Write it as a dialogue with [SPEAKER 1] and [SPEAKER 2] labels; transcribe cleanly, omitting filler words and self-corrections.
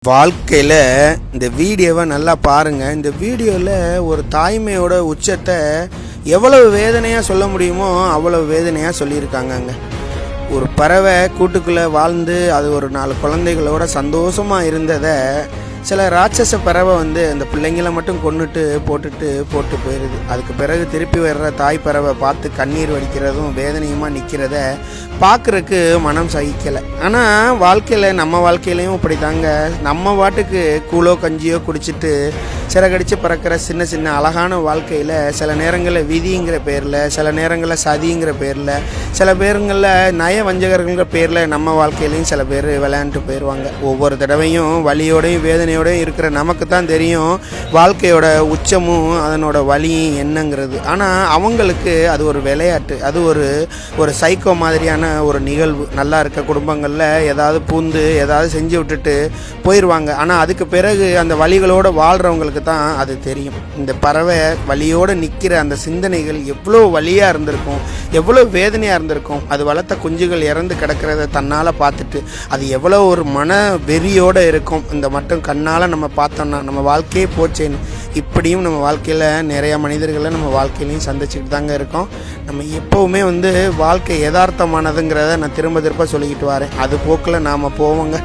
[SPEAKER 1] வாழ்க்கையில் இந்த வீடியோவை நல்லா பாருங்கள். இந்த வீடியோவில் ஒரு தாய்மையோட உச்சத்தை எவ்வளவு வேதனையாக சொல்ல முடியுமோ அவ்வளவு வேதனையாக சொல்லியிருக்காங்கங்க. ஒரு பறவை கூட்டுக்குள்ளே வாழ்ந்து அது ஒரு 4 குழந்தைகளோட சந்தோஷமாக இருந்ததை சில ராட்சச பறவை அந்த பிள்ளைங்களை மட்டும் போட்டு போயிடுது. அதுக்கு பிறகு திருப்பி வர்ற தாய் பறவை பார்த்து கண்ணீர் வடிக்கிறதும் வேதனையுமாக நிற்கிறத பார்க்குறக்கு மனம் சகிக்கலை. ஆனால் வாழ்க்கையில் நம்ம வாழ்க்கையிலையும் இப்படி தாங்க. நம்ம வாட்டுக்கு கூழோ கஞ்சியோ குடிச்சிட்டு சிறகடிச்சு பறக்கிற சின்ன சின்ன அழகான வாழ்க்கையில் சில நேரங்களில் விதிங்கிற பேரில், சில நேரங்களில் சதிங்கிற பேரில், சில பேருங்களில் நய வஞ்சகர்கள்ங்கிற பேரில் நம்ம வாழ்க்கையிலையும் சில பேர் விளையாண்டுட்டு போயிடுவாங்க. ஒவ்வொரு தடவையும் வலியோடையும் வேதனையோடையும் இருக்கிற நமக்கு தான் தெரியும் வாழ்க்கையோட உச்சமும் அதனோட வலியும் என்னங்கிறது. ஆனால் அவங்களுக்கு அது ஒரு விளையாட்டு, அது ஒரு சைக்கோ மாதிரியான ஒரு நிகழ்வு. நல்லா இருக்க குடும்பங்களில் ஏதாவது பூந்து ஏதாவது செஞ்சு விட்டுட்டு போயிடுவாங்க. ஆனால் அதுக்கு பிறகு அந்த வலிகளோடு வாழ்கிறவங்களுக்கு தான் அது தெரியும். இந்த பறவை வலியோடு நிற்கிற அந்த சிந்தனைகள் எவ்வளோ வலியாக இருந்திருக்கும், எவ்வளோ வேதனையாக இருந்திருக்கும். அது வளர்த்த குஞ்சுகள் இறந்து கிடக்கிறத தன்னால் பார்த்துட்டு அது எவ்வளோ ஒரு மன வெறியோடு இருக்கும். இந்த மட்டும் கண்ணால் நம்ம பார்த்தோம்னா நம்ம வாழ்க்கையே போச்சேன்னு. இப்படியும் நம்ம வாழ்க்கையில் நிறையா மனிதர்களை நம்ம வாழ்க்கையிலையும் சந்திச்சுக்கிட்டு தாங்க இருக்கோம். நம்ம எப்போவுமே வாழ்க்கை யதார்த்தமானதுங்கிறத நான் திரும்ப சொல்லிக்கிட்டு வரேன். அது போக்கில் நாம் போவோங்க.